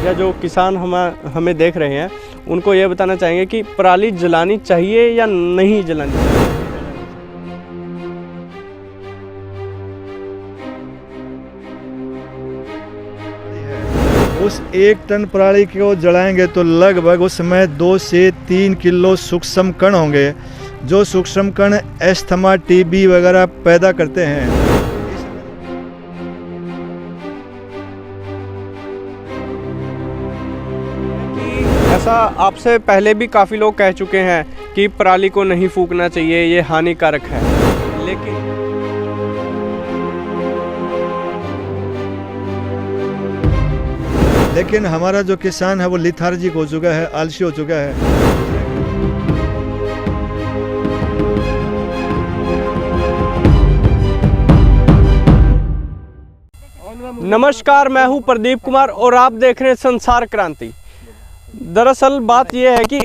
या जो किसान हमें देख रहे हैं उनको ये बताना चाहेंगे कि पराली जलानी चाहिए या नहीं जलानी चाहिए। उस 1 टन पराली को जलाएंगे तो लगभग उसमें 2 से 3 किलो सूक्ष्म कण होंगे, जो सूक्ष्म कण अस्थमा, टीबी वगैरह पैदा करते हैं। ऐसा आपसे पहले भी काफ़ी लोग कह चुके हैं कि पराली को नहीं फूकना चाहिए, ये हानिकारक है, लेकिन हमारा जो किसान है वो लिथार्जिक हो चुका है, आलसी हो चुका है। नमस्कार, मैं हूं प्रदीप कुमार और आप देख रहे हैं संसार क्रांति। दरअसल बात यह है कि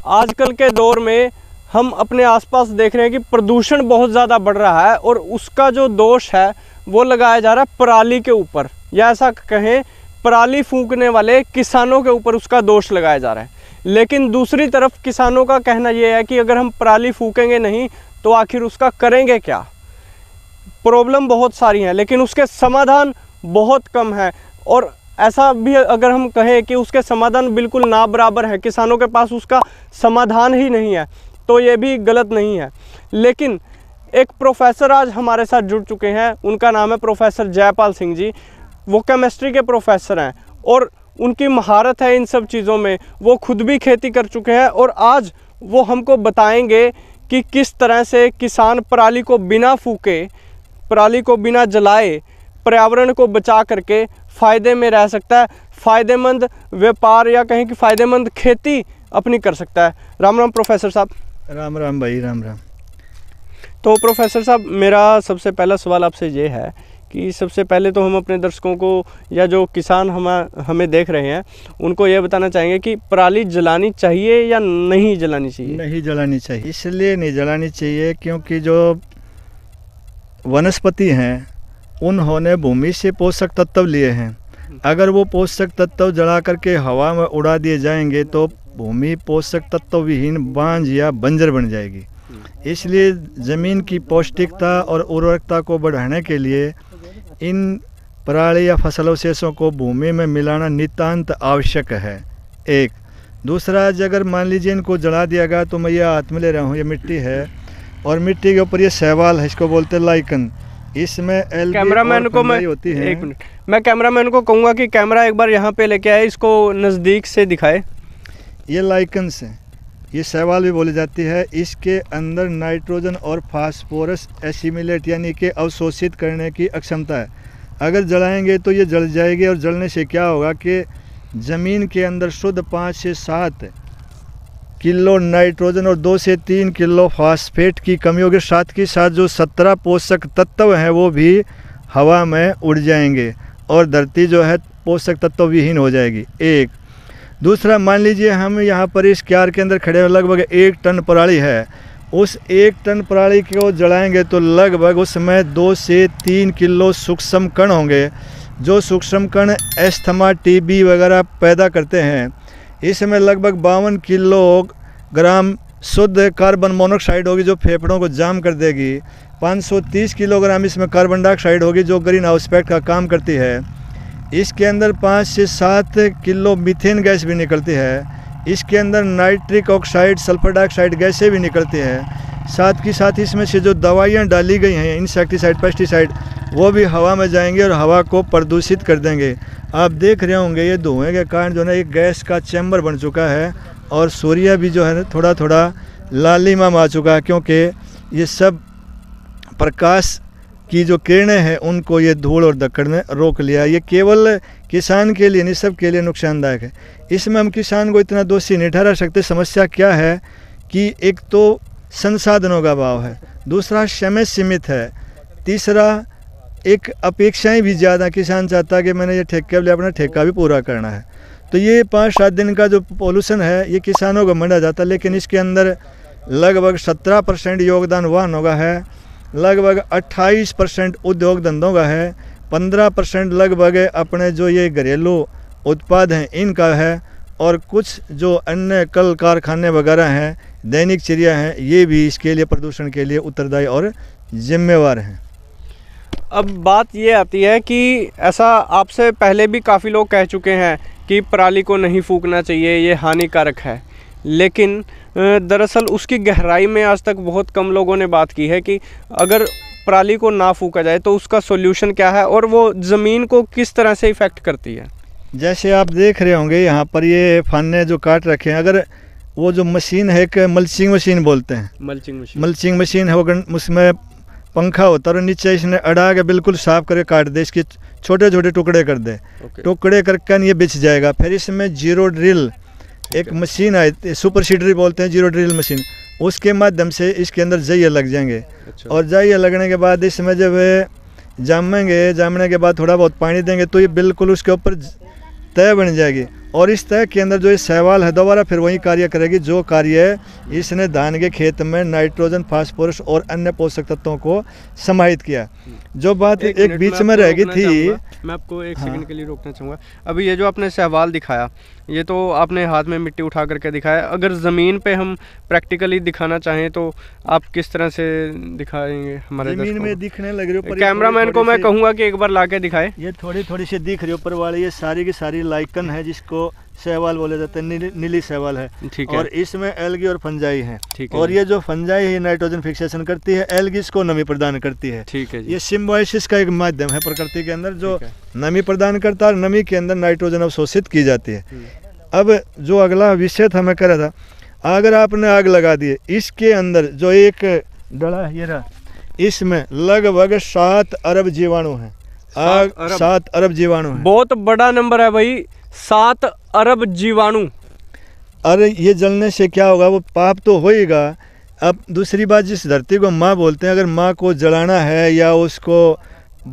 आजकल के दौर में हम अपने आसपास देख रहे हैं कि प्रदूषण बहुत ज़्यादा बढ़ रहा है और उसका जो दोष है वो लगाया जा रहा है पराली के ऊपर, या ऐसा कहें पराली फूंकने वाले किसानों के ऊपर उसका दोष लगाया जा रहा है। लेकिन दूसरी तरफ किसानों का कहना यह है कि अगर हम पराली फूकेंगे नहीं तो आखिर उसका करेंगे क्या। प्रॉब्लम बहुत सारी हैं लेकिन उसके समाधान बहुत कम है, और ऐसा भी अगर हम कहें कि उसके समाधान बिल्कुल ना बराबर है, किसानों के पास उसका समाधान ही नहीं है, तो ये भी गलत नहीं है। लेकिन एक प्रोफेसर आज हमारे साथ जुड़ चुके हैं, उनका नाम है प्रोफेसर जयपाल सिंह जी। वो केमिस्ट्री के प्रोफेसर हैं और उनकी महारत है इन सब चीज़ों में। वो खुद भी खेती कर चुके हैं और आज वो हमको बताएंगे कि किस तरह से किसान पराली को बिना फूके, पराली को बिना जलाए पर्यावरण को बचा करके फ़ायदे में रह सकता है, फ़ायदेमंद व्यापार या कहें कि फ़ायदेमंद खेती अपनी कर सकता है। राम राम प्रोफेसर साहब। राम राम भाई, राम राम। तो प्रोफेसर साहब, मेरा सबसे पहला सवाल आपसे ये है कि सबसे पहले तो हम अपने दर्शकों को या जो किसान हमें देख रहे हैं उनको ये बताना चाहेंगे कि पराली जलानी चाहिए या नहीं जलानी चाहिए। नहीं जलानी चाहिए। इसलिए नहीं जलानी चाहिए क्योंकि जो वनस्पति हैं उन्होंने भूमि से पोषक तत्व लिए हैं। अगर वो पोषक तत्व जला करके हवा में उड़ा दिए जाएंगे तो भूमि पोषक तत्व विहीन बांझ या बंजर बन जाएगी। इसलिए ज़मीन की पौष्टिकता और उर्वरकता को बढ़ाने के लिए इन पराली या फसल अवशेषों को भूमि में मिलाना नितांत आवश्यक है। एक दूसरा, अगर मान लीजिए इनको जला दिया गया तो मैं ये हाथ में ले रहा हूँ, ये मिट्टी है और मिट्टी के ऊपर ये शैवाल है, इसको बोलते हैं लाइकन। इसमें कैमरामैन को मैं होती है। एक मिनट, मैं कैमरामैन को कहूँगा कि कैमरा एक बार यहाँ पे लेके आए, इसको नज़दीक से दिखाए। ये लाइकन्स हैं, ये शैवाल भी बोली जाती है। इसके अंदर नाइट्रोजन और फास्फोरस एसिमिलेट यानी कि अवशोषित करने की अक्षमता है। अगर जलाएंगे तो ये जल जाएगी और जलने से क्या होगा कि ज़मीन के अंदर शुद्ध 5 से 7 किलो नाइट्रोजन और 2 से 3 किलो फास्फेट की कमी होगी। साथ के साथ जो 17 पोषक तत्व हैं वो भी हवा में उड़ जाएंगे और धरती जो है पोषक तत्व विहीन हो जाएगी। एक दूसरा, मान लीजिए हम यहाँ पर इस क्यार के अंदर खड़े हैं, लगभग 1 टन पराली है। उस 1 टन पराली को जलाएंगे तो लगभग उसमें 2 से 3 किलो सूक्ष्म कण होंगे, जो सूक्ष्म कण अस्थमा, टीबी वगैरह पैदा करते हैं। इसमें लगभग 52 किलोग्राम शुद्ध कार्बन मोनोऑक्साइड होगी जो फेफड़ों को जाम कर देगी। 530 किलोग्राम इसमें कार्बन डाइऑक्साइड होगी जो ग्रीन हाउस इफेक्ट का काम करती है। इसके अंदर 5 से 7 किलो मीथेन गैस भी निकलती है। इसके अंदर नाइट्रिक ऑक्साइड, सल्फर डाइऑक्साइड गैसें भी निकलती हैं। साथ ही साथ इसमें से जो दवाइयाँ डाली गई हैं, इंसेक्टिसाइड, पेस्टिसाइड, वो भी हवा में जाएंगे और हवा को प्रदूषित कर देंगे। आप देख रहे होंगे ये धुएँ के कारण जो है एक गैस का चैम्बर बन चुका है और सूर्य भी जो है थोड़ा थोड़ा लालिमा आ चुका है, क्योंकि ये सब प्रकाश की जो किरणें हैं उनको ये धूल और दक्कड़ ने रोक लिया। ये केवल किसान के लिए नहीं, सब के लिए नुकसानदायक है। इसमें हम किसान को इतना दोषी नहीं ठहरा सकते। समस्या क्या है कि एक तो संसाधनों का अभाव है, दूसरा समय सीमित है, तीसरा एक अपेक्षाएं भी ज़्यादा। किसान चाहता है कि मैंने ये ठेके लिए अपना ठेका भी पूरा करना है, तो ये 5-7 दिन का जो पॉल्यूशन है ये किसानों को मंडा जाता है। लेकिन इसके अंदर लगभग 17% योगदान वाहनों का है, लगभग 28% उद्योग धंधों का है, 15% लगभग अपने जो ये घरेलू उत्पाद हैं इनका है, और कुछ जो अन्य कल कारखाने वगैरह हैं, दैनिक चर्या हैं, ये भी इसके लिए प्रदूषण के लिए उत्तरदायी और जिम्मेवार हैं। अब बात ये आती है कि ऐसा आपसे पहले भी काफ़ी लोग कह चुके हैं कि पराली को नहीं फूंकना चाहिए, ये हानिकारक है, लेकिन दरअसल उसकी गहराई में आज तक बहुत कम लोगों ने बात की है कि अगर पराली को ना फूंका जाए तो उसका सॉल्यूशन क्या है और वो ज़मीन को किस तरह से इफ़ेक्ट करती है। जैसे आप देख रहे होंगे यहाँ पर ये फाने जो काट रखे हैं, अगर वो जो मशीन है, एक मल्चिंग मशीन बोलते हैं, मल्चिंग मशीन है, वो उसमें पंखा होता है और नीचे इसने अड़ा के बिल्कुल साफ करके काट दे, इसके छोटे छोटे टुकड़े कर दे, टुकड़े करके ये बिछ जाएगा। फिर इसमें जीरो ड्रिल एक मशीन आई, सुपर सीडर बोलते हैं, जीरो ड्रिल मशीन, उसके माध्यम से इसके अंदर जइया लग जाएंगे। और जइया लगने के बाद इसमें जब जामने के बाद थोड़ा बहुत पानी देंगे तो ये बिल्कुल उसके ऊपर तय बन जाएगी, और इस तय के अंदर जो ये शैवाल है दोबारा फिर वही कार्य करेगी जो कार्य इसने धान के खेत में नाइट्रोजन, फास्फोरस और अन्य पोषक तत्वों को समाहित किया। जो बात एक बीच में रह गई थी, मैं आपको एक सेकंड के लिए रोकना चाहूँगा। अभी ये जो आपने शैवाल दिखाया, ये तो आपने हाथ में मिट्टी उठा करके दिखाया, अगर ज़मीन पे हम प्रैक्टिकली दिखाना चाहें तो आप किस तरह से दिखाएंगे हमारे ज़मीन में दिखने लग रही है? कैमरामैन को मैं कहूँगा कि एक बार ला के दिखाए। ये थोड़ी थोड़ी सी दिख रही है ऊपर वाली, ये सारी की सारी लाइकन है जिसको शैवाल बोले जाते हैं, नीली शैवाल है। ठीक है। और इसमें एल्गी और फंजाई है। ठीक है। और ये जो फंजाई है नाइट्रोजन फिक्सेशन करती है, एल्गी इसको नमी प्रदान करती है। ठीक है जी। ये सिम्बायोसिस का एक माध्यम है प्रकृति के अंदर जो नमी प्रदान करता है, और नमी के अंदर नाइट्रोजन अवशोषित की जाती है। अब जो अगला विषय था मैं कह रहा था, अगर आपने आग लगा दी, इसके अंदर जो एक डला है ये रहा, इसमें लगभग 7 अरब जीवाणु हैं। 7 अरब जीवाणु हैं। बहुत बड़ा नंबर है भाई, 7 अरब जीवाणु। अरे ये जलने से क्या होगा, वो पाप तो होएगा। अब दूसरी बात, जिस धरती को माँ बोलते हैं, अगर माँ को जलाना है या उसको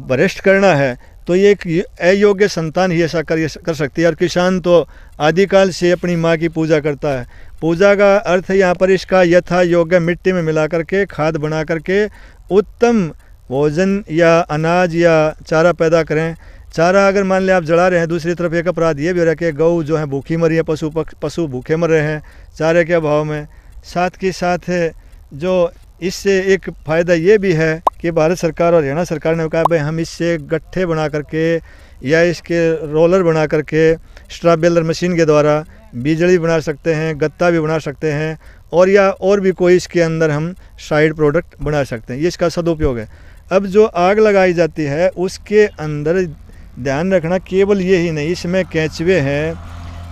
भ्रष्ट करना है तो ये एक अयोग्य संतान ही ऐसा कर सकती है। और किसान तो आदिकाल से अपनी माँ की पूजा करता है। पूजा का अर्थ यहाँ पर इसका यथा योग्य मिट्टी में मिला करके खाद बना करके उत्तम भोजन या अनाज या चारा पैदा करें। चारा अगर मान लें आप जला रहे हैं, दूसरी तरफ एक अपराध ये भी हो रहा है कि गऊ जो है भूखी मरी है, पशु भूखे मर रहे हैं चारे के अभाव में। साथ के साथ जो इससे एक फ़ायदा ये भी है कि भारत सरकार और हरियाणा सरकार ने कहा भाई हम इससे गट्ठे बना करके या इसके रोलर बना करके स्ट्रॉ बेलर मशीन के द्वारा बिजली बना सकते हैं, गत्ता भी बना सकते हैं, और या और भी कोई इसके अंदर हम साइड प्रोडक्ट बना सकते हैं। ये इसका सदुपयोग है। अब जो आग लगाई जाती है उसके अंदर ध्यान रखना केवल ये ही नहीं, इसमें केंचुए हैं,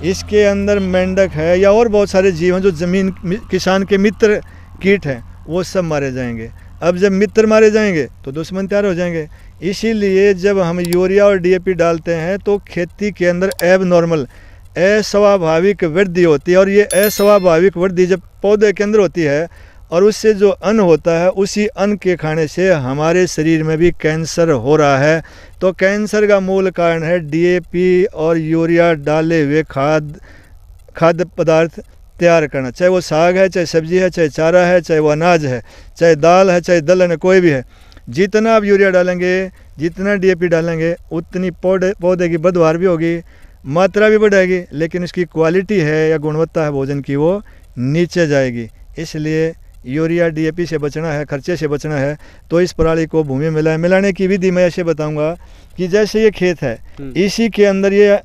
इसके अंदर मेंढक है या और बहुत सारे जीव हैं जो ज़मीन किसान के मित्र कीट हैं, वो सब मारे जाएंगे। अब जब मित्र मारे जाएंगे तो दुश्मन तैयार हो जाएंगे। इसीलिए जब हम यूरिया और डीएपी डालते हैं तो खेती के अंदर एबनॉर्मल, अस्वाभाविक वृद्धि होती है, और ये अस्वाभाविक वृद्धि जब पौधे के अंदर होती है और उससे जो अन्न होता है, उसी अन्न के खाने से हमारे शरीर में भी कैंसर हो रहा है। तो कैंसर का मूल कारण है डीएपी और यूरिया डाले हुए खाद्य पदार्थ तैयार करना, चाहे वो साग है, चाहे सब्जी है, चाहे चारा है, चाहे वो अनाज है, चाहे दाल है, चाहे दलहन है, कोई भी है। जितना आप यूरिया डालेंगे, जितना डीएपी डालेंगे, उतनी पौधे की पैदावार भी होगी, मात्रा भी बढ़ेगी, लेकिन इसकी क्वालिटी है या गुणवत्ता है भोजन की, वो नीचे जाएगी। इसलिए यूरिया डीएपी से बचना है, खर्चे से बचना है, तो इस पराली को भूमि में मिलाने की विधि मैं ऐसे बताऊंगा कि जैसे ये खेत है, इसी के अंदर ये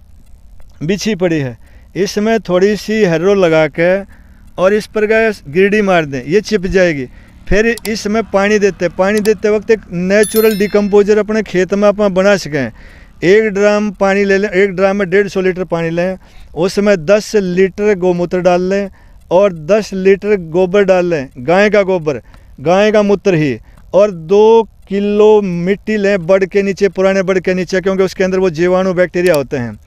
बिछी पड़ी है, इसमें थोड़ी सी हर्रो लगा के और इस पर गैस गिरडी मार दें, ये चिप जाएगी। फिर इसमें पानी देते वक्त एक नेचुरल डिकम्पोजर अपने खेत में अपना बना सकें। 1 ड्राम पानी ले लें, 1 ड्राम में 150 लीटर पानी लें, उसमें 10 लीटर गौमूत्र डाल लें और 10 लीटर गोबर डाल लें, गाय का गोबर, गाय का मूत्र ही, और 2 किलो मिट्टी लें बड़ के नीचे, पुराने बड़ के नीचे, क्योंकि उसके अंदर वो जीवाणु बैक्टीरिया होते हैं,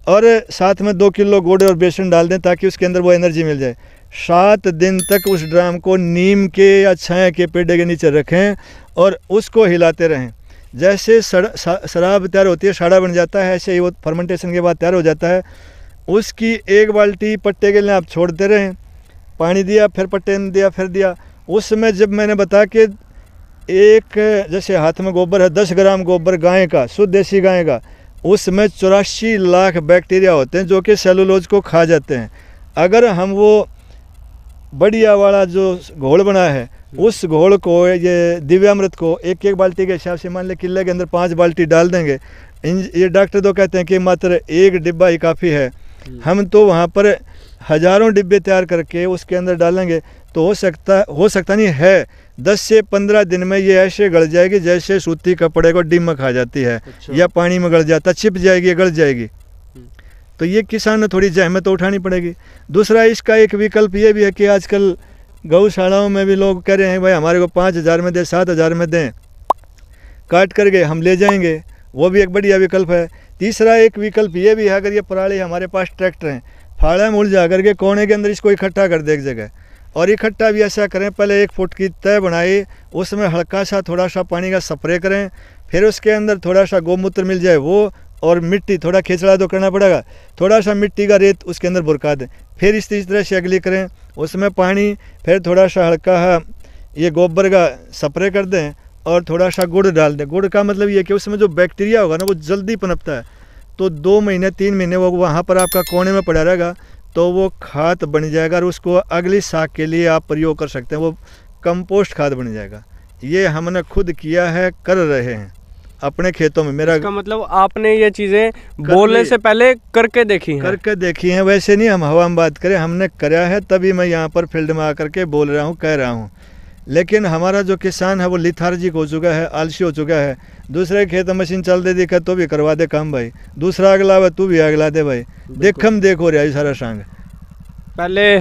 और साथ में 2 किलो गुड़ और बेसन डाल दें ताकि उसके अंदर वो एनर्जी मिल जाए। 7 दिन तक उस ड्राम को नीम के या छाया के पेड़ के नीचे रखें और उसको हिलाते रहें। जैसे शराब तैयार होती है, साड़ा बन जाता है, ऐसे ही वो फर्मेंटेशन के बाद तैयार हो जाता है। उसकी 1 बाल्टी पट्टे के लिए आप छोड़ते रहें, पानी दिया, फिर पट्टे ने दिया, फिर दिया। उसमें जब मैंने बताया कि एक जैसे हाथ में गोबर है, 10 ग्राम गोबर गाय का, शुद्ध देसी गाय का, उसमें 84 लाख बैक्टीरिया होते हैं जो कि सेलुलोज को खा जाते हैं। अगर हम वो बढ़िया वाला जो घोल बना है उस घोल को, ये दिव्यामृत को एक एक बाल्टी के हिसाब से मान लें किले के अंदर 5 बाल्टी डाल देंगे, ये डॉक्टर तो कहते हैं कि मात्र 1 डिब्बा ही काफ़ी है, हम तो वहाँ पर हज़ारों डिब्बे तैयार करके उसके अंदर डालेंगे तो हो सकता नहीं है 10 से 15 दिन में ये ऐसे गल जाएगी जैसे सूती कपड़े को दीमक खा जाती है। अच्छा। या पानी में गल जाता, छिप जाएगी, गल जाएगी। तो ये किसान ने थोड़ी जहमत तो उठानी पड़ेगी। दूसरा इसका एक विकल्प ये भी है कि आजकल गौशालाओं में भी लोग कह रहे हैं भाई हमारे को 5,000 में दें, 7,000 में दें, काट करके हम ले जाएंगे, वो भी एक बढ़िया विकल्प है। तीसरा एक विकल्प ये भी है, अगर ये पराली हमारे पास ट्रैक्टर हैं, फाड़ा में उलझा करके कोने के अंदर इसको इकट्ठा कर दे एक जगह, और इकट्ठा भी ऐसा करें, पहले 1 फुट की तय बनाई, उसमें हल्का सा थोड़ा सा पानी का स्प्रे करें, फिर उसके अंदर थोड़ा सा गोमूत्र मिल जाए वो, और मिट्टी थोड़ा खिचड़ा तो करना पड़ेगा, थोड़ा सा मिट्टी का रेत उसके अंदर बुरका दें, फिर इस तरह से अगली करें, उसमें पानी, फिर थोड़ा सा हल्का ये गोबर का स्प्रे कर दें और थोड़ा सा गुड़ डाल दें। गुड़ का मतलब ये कि उसमें जो बैक्टीरिया होगा ना वो जल्दी पनपता है, तो 2 महीने 3 महीने वो वहाँ पर आपका कोने में पड़ा रहेगा, तो वो खाद बन जाएगा और उसको अगली साग के लिए आप प्रयोग कर सकते हैं, वो कंपोस्ट खाद बन जाएगा। ये हमने खुद किया है, कर रहे हैं अपने खेतों में। मेरा इसका मतलब आपने ये चीज़ें बोलने से पहले करके देखी हैं? करके देखी हैं, वैसे नहीं हम हवा में बात करें, हमने कराया है, तभी मैं यहाँ पर फील्ड में आकर के बोल रहा हूँ, कह रहा हूँ। लेकिन हमारा जो किसान है वो लिथार्जिक हो चुका है, आलसी हो चुका है। दूसरे खेत में मशीन चल दे दिखा तो भी करवा दे काम भाई, दूसरा अगला है तू भी अगला दे भाई, देखो रहा है सारा संग। पहले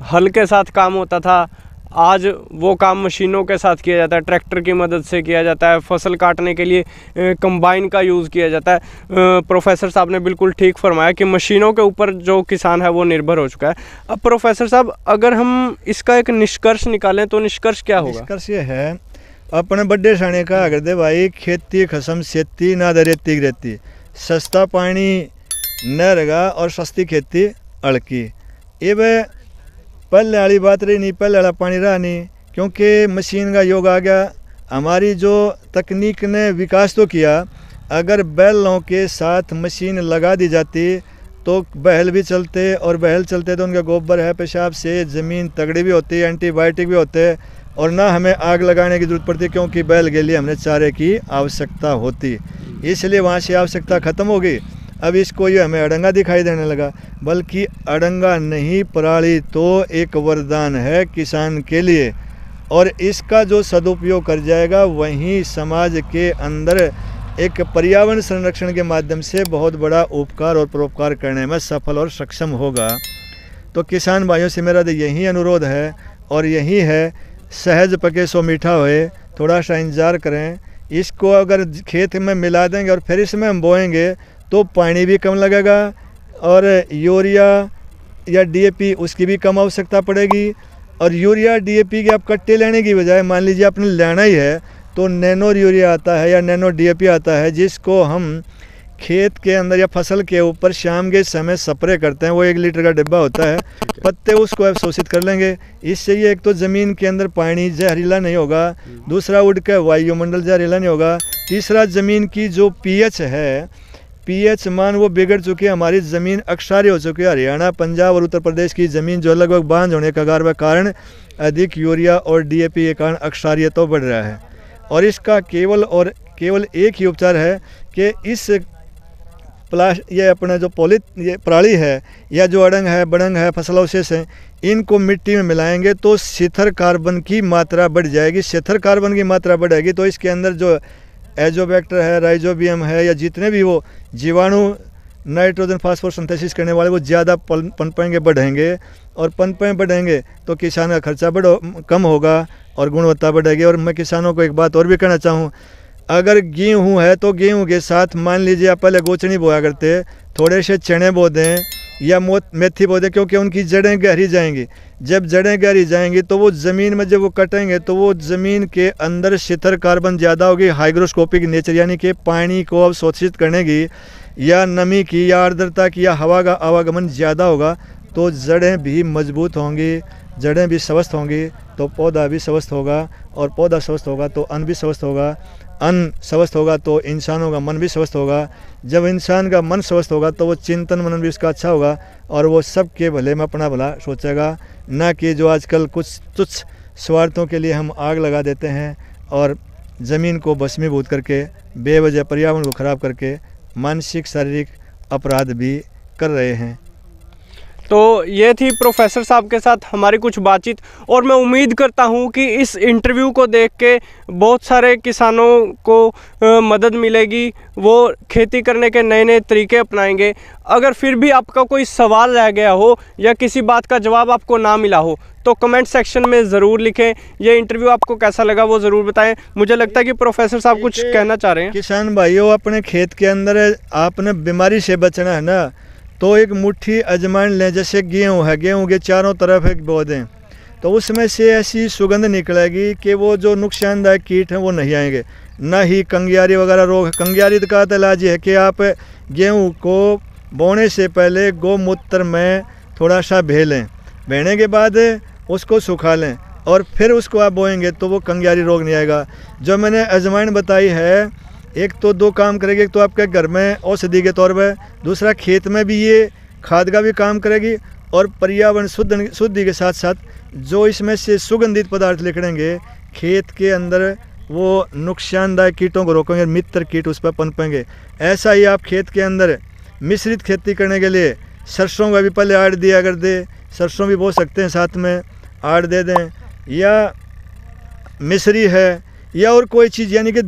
हल के साथ काम होता था, आज वो काम मशीनों के साथ किया जाता है, ट्रैक्टर की मदद से किया जाता है, फसल काटने के लिए कंबाइन का यूज़ किया जाता है। प्रोफेसर साहब ने बिल्कुल ठीक फरमाया कि मशीनों के ऊपर जो किसान है वो निर्भर हो चुका है। अब प्रोफेसर साहब, अगर हम इसका एक निष्कर्ष निकालें तो निष्कर्ष क्या होगा? निष्कर्ष ये है, अपने बड्डे साने का अगर दे भाई, खेती खसम सेती ना दरेती रहती, सस्ता पानी न रहेगा और सस्ती खेती अड़की। ये वह पहले वाली बात रही नहीं, पहले वाला पानी रहा नहीं, क्योंकि मशीन का युग आ गया। हमारी जो तकनीक ने विकास तो किया, अगर बैलों के साथ मशीन लगा दी जाती तो बैल भी चलते, और बैल चलते तो उनका गोबर है, पेशाब से ज़मीन तगड़ी भी होती, एंटीबायोटिक भी होते, और ना हमें आग लगाने की ज़रूरत पड़ती, क्योंकि बैल के लिए हमने चारे की आवश्यकता होती। इसलिए वहाँ से आवश्यकता ख़त्म हो गई। अब इसको ये हमें अड़ंगा दिखाई देने लगा, बल्कि अड़ंगा नहीं, पराली तो एक वरदान है किसान के लिए, और इसका जो सदुपयोग कर जाएगा वहीं समाज के अंदर एक पर्यावरण संरक्षण के माध्यम से बहुत बड़ा उपकार और परोपकार करने में सफल और सक्षम होगा। तो किसान भाइयों से मेरा तो यही अनुरोध है, और यही है, सहज पके सो मीठा होए, थोड़ा सा इंतज़ार करें। इसको अगर खेत में मिला देंगे और फिर इसमें हम बोएंगे तो पानी भी कम लगेगा, और यूरिया या डीएपी उसकी भी कम आवश्यकता पड़ेगी। और यूरिया डीएपी के आप कट्टे लेने की बजाय, मान लीजिए आपने लेना ही है, तो नैनो यूरिया आता है या नैनो डीएपी आता है, जिसको हम खेत के अंदर या फसल के ऊपर शाम के समय स्प्रे करते हैं। वो 1 लीटर का डिब्बा होता है, पत्ते उसको अवशोषित कर लेंगे। इससे ये एक तो ज़मीन के अंदर पानी जहरीला नहीं होगा, दूसरा उड़ के वायुमंडल जहरीला नहीं होगा, तीसरा ज़मीन की जो पीएच है, पीएच मान वो बिगड़ चुकी है, हमारी ज़मीन अक्षार्य हो चुकी है। हरियाणा, पंजाब और उत्तर प्रदेश की ज़मीन जो लगभग बांझ होने का कारण अधिक यूरिया और डीएपी के कारण अक्षार्य तो बढ़ रहा है। और इसका केवल एक ही उपचार है कि इस ये अपना जो ये पराली है या जो अड़ंग है, बड़ंग है, फसल अवशेष हैं, इनको मिट्टी में मिलाएंगे तो शिथर कार्बन की मात्रा बढ़ जाएगी। शिथर कार्बन की मात्रा बढ़ेगी तो इसके अंदर जो एजोबैक्टर है, राइजोबियम है, या जितने भी वो जीवाणु नाइट्रोजन फास्फोरस सिंथेसिस करने वाले, वो ज़्यादा पनपेंगे, बढ़ेंगे, और पनपें बढ़ेंगे तो किसान का खर्चा कम होगा और गुणवत्ता बढ़ेगी। और मैं किसानों को एक बात और भी कहना चाहूँ, अगर गेहूँ है तो गेहूँ के साथ मान लीजिए आप पहले गोचनी बोया करते, थोड़े से चने बो दें या मेथी बो दें, क्योंकि उनकी जड़ें गहरी जाएंगी। जब जड़ें गहरी जाएंगी तो वो ज़मीन में जब वो कटेंगे तो वो ज़मीन के अंदर शिथर कार्बन ज़्यादा होगी, हाइग्रोस्कोपिक नेचर, यानी कि पानी को अवशोषित करने की या नमी की या आर्द्रता की या हवा का आवागमन ज़्यादा होगा, तो जड़ें भी मजबूत होंगी, जड़ें भी स्वस्थ होंगी तो पौधा भी स्वस्थ होगा, और पौधा स्वस्थ होगा तो अन्न भी स्वस्थ होगा। अन्न स्वस्थ होगा तो इंसानों का मन भी स्वस्थ होगा। जब इंसान का मन स्वस्थ होगा तो वो चिंतन मनन भी उसका अच्छा होगा और वो सबके भले में अपना भला सोचेगा, ना कि जो आजकल कुछ तुच्छ स्वार्थों के लिए हम आग लगा देते हैं और ज़मीन को भस्मीभूत करके बेवजह पर्यावरण को ख़राब करके मानसिक शारीरिक अपराध भी कर रहे हैं। तो ये थी प्रोफेसर साहब के साथ हमारी कुछ बातचीत, और मैं उम्मीद करता हूँ कि इस इंटरव्यू को देख के बहुत सारे किसानों को मदद मिलेगी, वो खेती करने के नए नए तरीके अपनाएंगे। अगर फिर भी आपका कोई सवाल रह गया हो या किसी बात का जवाब आपको ना मिला हो तो कमेंट सेक्शन में ज़रूर लिखें। ये इंटरव्यू आपको कैसा लगा वो ज़रूर बताएं। मुझे लगता है कि प्रोफेसर साहब कुछ कहना चाह रहे हैं। किसान भाइयों, अपने खेत के अंदर आपने बीमारी से बचना है ना, तो एक मुट्ठी अजवाइन लें। जैसे गेहूँ है, गेहूँ के चारों तरफ एक बो दें तो उसमें से ऐसी सुगंध निकलेगी कि वो जो नुकसानदायक कीट हैं वो नहीं आएंगे। ना ही कंगियारी वगैरह रोग। कंगियारी का इलाज है कि आप गेहूँ को बोने से पहले गौमूत्र में थोड़ा सा भे लें, भेने के बाद उसको सुखा लें और फिर उसको आप बोएंगे तो वो कंगियारी रोग नहीं आएगा। जो मैंने अजवाइन बताई है, एक तो दो काम करेगी, एक तो आपके घर में औषधि के तौर पर, दूसरा खेत में भी ये खाद का भी काम करेगी और पर्यावरण शुद्धि के साथ साथ जो इसमें से सुगंधित पदार्थ निकलेंगे खेत के अंदर वो नुकसानदायक कीटों को रोकेंगे, मित्र कीट उस पर पनपेंगे। ऐसा ही आप खेत के अंदर मिश्रित खेती करने के लिए सरसों का भी पहले आड़ दिया कर दे, सरसों भी बो सकते हैं, साथ में आड़ दे दें, या मिश्री है या और कोई चीज़, यानी कि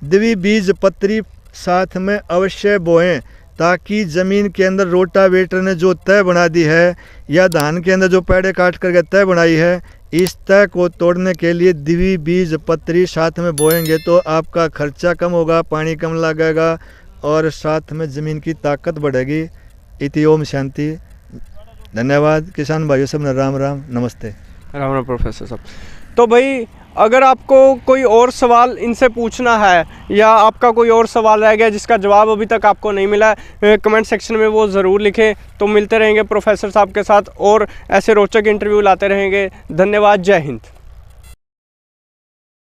द्विबीजपत्री साथ में अवश्य बोएं, ताकि ज़मीन के अंदर रोटावेटर ने जो तय बना दी है या धान के अंदर जो पेड़े काट करके तय बनाई है, इस तय को तोड़ने के लिए द्विबीजपत्री साथ में बोएंगे तो आपका खर्चा कम होगा, पानी कम लगेगा और साथ में ज़मीन की ताकत बढ़ेगी। इति ओम शांति। धन्यवाद किसान भाइयों सब ने। राम राम, नमस्ते। राम राम प्रोफेसर साहब। तो भाई अगर आपको कोई और सवाल इनसे पूछना है या आपका कोई और सवाल रह गया जिसका जवाब अभी तक आपको नहीं मिला है, कमेंट सेक्शन में वो ज़रूर लिखें। तो मिलते रहेंगे प्रोफेसर साहब के साथ और ऐसे रोचक इंटरव्यू लाते रहेंगे। धन्यवाद। जय हिंद।